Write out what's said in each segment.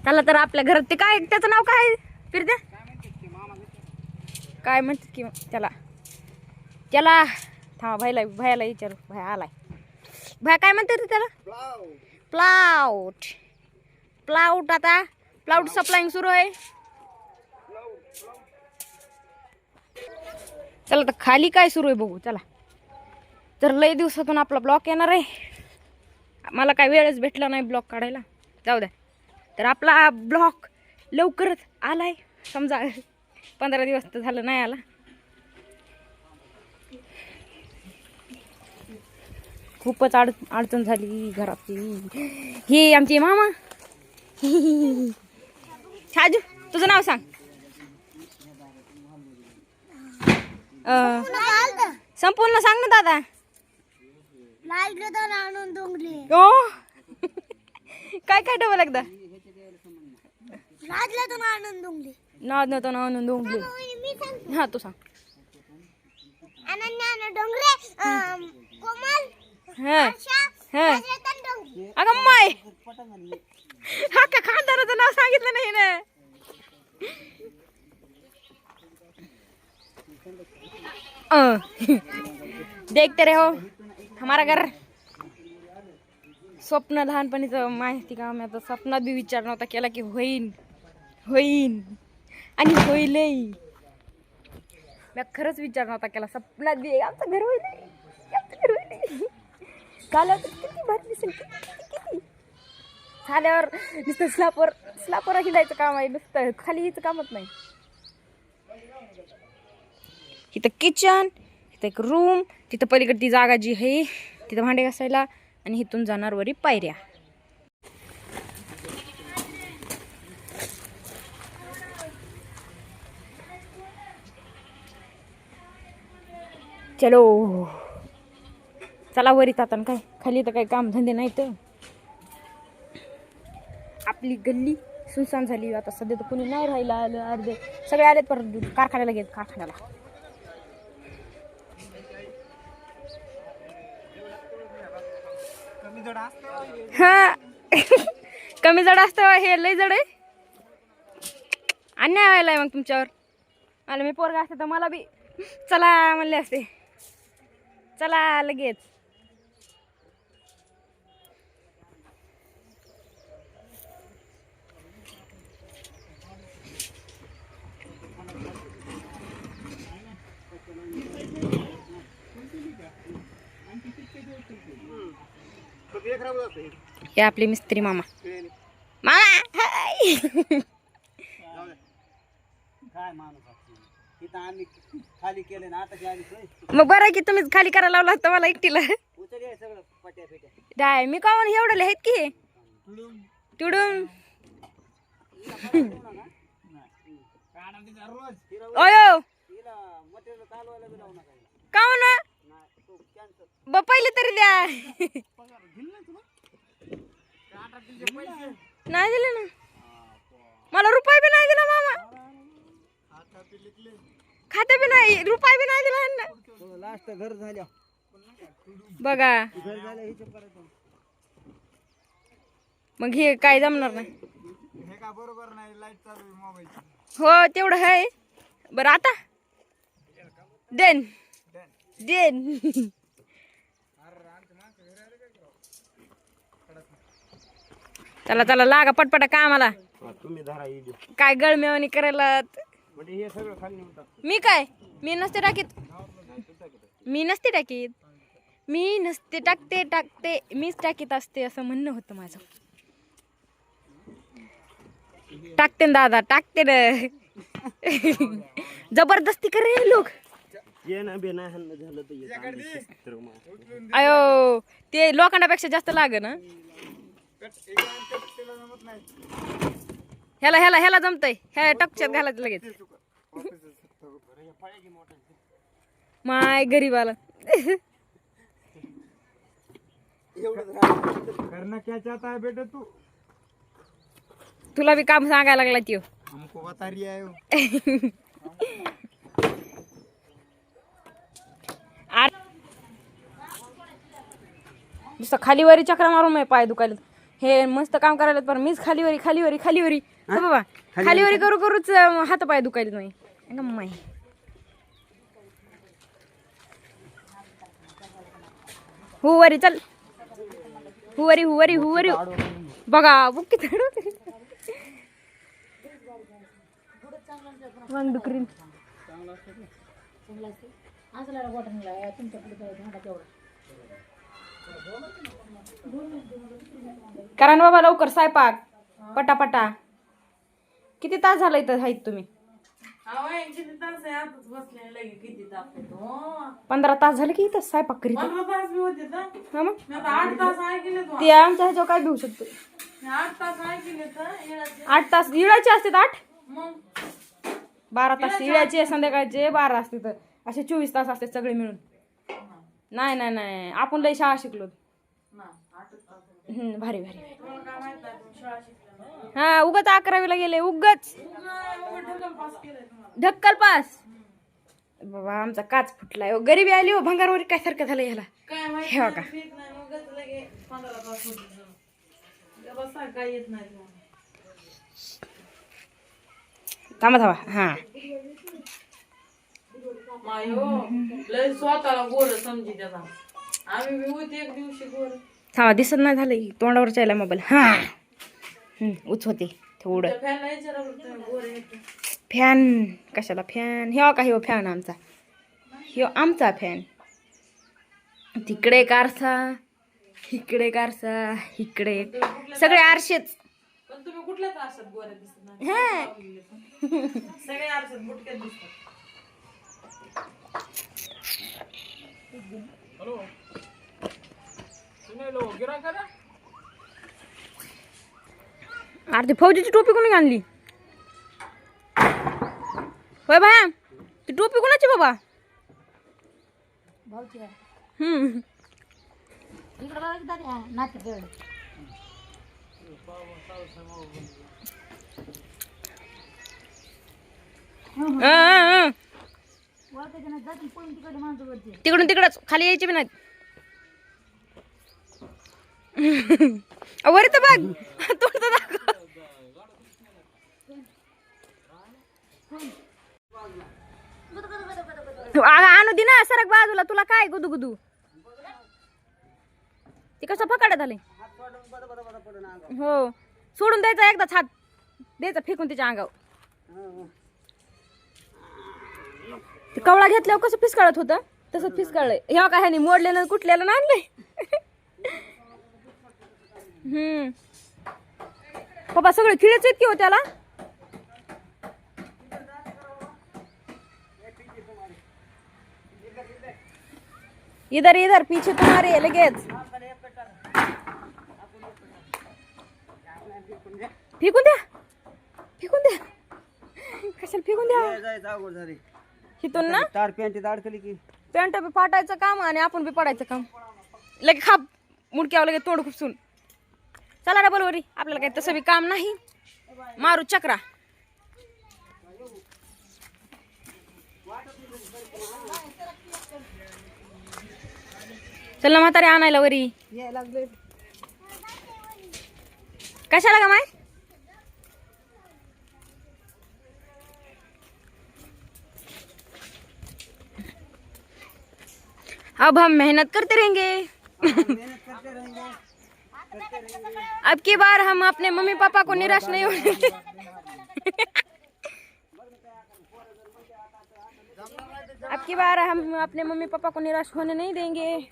चला तर आपल्या घरात ते काय त्याचं नाव काय फिरत्या काय म्हणतात की त्याला त्याला थांबा भयाला विचारू भया आलाय भया काय म्हणतात त्याला प्लाउट प्लाउट आता प्लाउट सप्लाइंग सुरू आहे चला तर खाली काय सुरू आहे बघू चला तर लय दिवसातून आपला ब्लॉक येणार आहे मला काय वेळच भेटला नाही ब्लॉक काढायला जाऊ द्या तर आपला ब्लॉक लवकरच आलाय समजा 15 दिवस तर झालं नाही आला खूपच अडचण झाली घरातली ही आमची मामा छाजू तुझं नाव सांग संपूर्ण सांग ना दादा काय काय डबल एकदा नाद नव्हतं ना आणून डोंगली हा तू सांग अगं माय हा का खानदाराचं नाव सांगितलं नाही ना देखते रहे हो हमारा घर स्वप्न लहानपणीचं माहिती का मी आता स्वप्नात बी विचार नव्हता केला की होईन होईन आणि होईलही मी खरंच विचार नव्हता केला स्वप्नात बी आमचं घर होईल आमचं घर होईल झाल्यावर किती भारी दिसेल किती झाल्यावर नुसतं स्लापर हिलायचं काम आहे नुसतं खाली हिचं कामच नाही इथं किचन इथं एक रूम तिथं पलीकडे ती जागा जी आहे तिथं भांडे घासायला आणि इथून जाणार वरी पायऱ्या चलो चला वरीत आता काय खाली तर काही काम धंदे नाही तर आपली गल्ली सुनसान झाली आता सध्या तर कोणी नाही राहिला अर्धे सगळे आलेत परत कारखान्याला गेले कारखान्याला हा कमी जड असतं हे लय जड आहे अन्याय व्हायलाय मग तुमच्यावर मला मी पोरगा असते तर मला बी चला म्हणले असते चला लगेच हे आपले मिस्त्री मामा हाय मग बरं की तुम्हीच खाली करायला लावला होता मला एकटीला डाय मी का एवढं आहेत की तिडून अयो का पहिले तरी द्या नाही दिले ना मला रुपये बी नाही दिला मामा खाते बी नाही रुपये बी नाही दिला लास्ट घर झाल्या बघा मग हे काय जमणार नाही बरोबर नाही लाईट चालू मोबाईल हो तेवढं आहे बरं आता देन देन चला चला लागा पटपटा कामाला काय गळमेवानी करायला मी काय मी नसते टाकीत मी नसते टाकते मीच टाकीत असते असं म्हणणं होतं माझं टाकते ना दादा टाकते ना जबरदस्ती करे लोक अयो ते लोखंडापेक्षा जास्त लागे ना ह्याला जमतय ह्या टपच्यात घालायचं लगेच माय गरीबाला तुला बी काम सांगायला लागला त्यो नुसतं खालीवरी चक्रा मारून पाय दुखायला हे मस्त काम करायला पण मीच खालीवरी खालीवरी खालीवरी हो बाबा खालीवरी करू करूच हात पाय दुखायला नाही गम्माई. हुवरी चल हुवरी हुवरी हुवरी बघा बुक्की मग डुकरीन करा ना बाबा लवकर स्वयंपाक पटापटा. किती तास झाला इथं आहेत तुम्ही? 15 तास झाले की इथं स्वयंपाक करीत. हा मग ते आमच्या ह्याच्यावर काय घेऊ शकतो. 8 तास इळाचे असतात. 12 तास इळाचे संध्याकाळचे 12 असते तर असे 24 तास असते सगळे मिळून. नाही नाही नाही आपण लई शाळा शिकलो. भारी भारी. हा उगाच 11वीला गेले उगाच ढक्कल पास. बाबा आमचा काच फुटलाय हो. गरिबी आली हो. भंगारवर काय सारखं झालं ह्याला हे बघा. थांबा थांबा हा थांबा दिसत नाही झालं तोंडावर चायला मोबाईल. हा उचवते थोडं. फॅन कशाला फॅन हे का हो फॅन आमचा ह्यो आमचा फॅन. तिकडे कारसा इकडे कारसा इकडे सगळे आरशेच. तुम्ही कुठल्याच आरशात गोऱ्या दिसत नाही. सगळे आरशात बुटक्यात दिसतात. हॅलो तुम्ही लोक गिरा करा. अरे ती फौजीची टोपी कोणी आणली होय बाया? ती टोपी कोणाची बाबा? तिकडून तिकडच खाली यायची बी नाही. वर तर बघ तोंड तर दाखव. आणू दे ना सरक बाजूला. तुला काय गुदू गुदू ते कसं फकाडत आले हो. सोडून द्यायचा एकदाच हात द्यायचा फेकून तिच्या अंगावर. ते कवळा घेतल्यावर कसं फिसकाळत होतं तसंच फिसकाळलंय. ह्या काय ह्यानी मोडलेलं कुठल्याला ना आणलंय. पप्पा सगळे खिळेच आहेत की हो त्याला. इधर इधर पीछे तुम्हारे लगेच फेकून द्या फेकून द्या कशाला फेकून द्या. हिथून ना तार पॅन्ट अडकली की पॅन्ट बी फाटायचं काम आणि आपण बी पडायचं काम. लगे खाप मुडक्यावर लगे तोंड खुपसून. चला डबल वरी आपल्याला काही तसं बी काम नाही. मारू चक्रा. चल ना म्हातारे आणायला वरी कशाला का माय. अब हम मेहनत करते रहेंगे. अब की बार हम अपने मम्मी पापा को निराश नहीं होने. अब की बार हम अपने मम्मी पापा को निराश होने नहीं देंगे.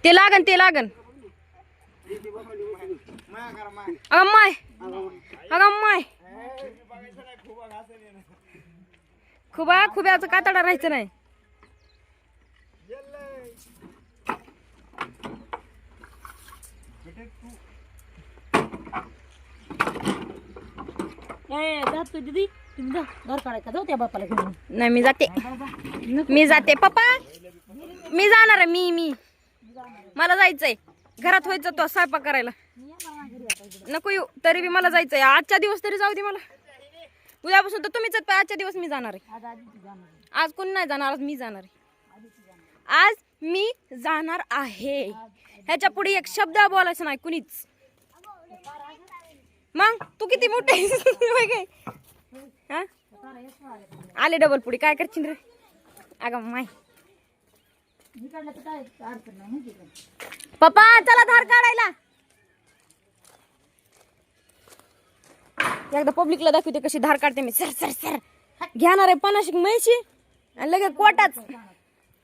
ते लागन ते लागन. अगम्माय अगम्माय खुबा खुब्याचं कातडा राहायचं नाही. दीदी तुम्ही घर काढायचं जाऊ त्या बापाला घेऊन. नाही मी जाते पप्पा मी जाणार आहे. मी मला जायचंय घरात व्हायचं तो स्वयंपाक करायला नको येऊ तरी बी मला जायचंय. आजच्या दिवस तरी जाऊ दे मला. उद्यापासून तर तुम्हीच आहेत, आजच्या दिवस मी जाणार आहे. आज कोण नाही जाणार, आज मी जाणार आहे. आज मी जाणार आहे. ह्याच्या पुढे एक शब्द बोलायचं नाही कुणीच. मग तू किती मोठे आहेस? हा? आले डबल पुढे काय करशील रे? अगं माय पप्पा चला धार काढायला. एकदा पब्लिकला दाखवते कशी धार काढते मी. सर सर सर घेणार आहे 50 म्हैशी आणि लगेच कोटाच.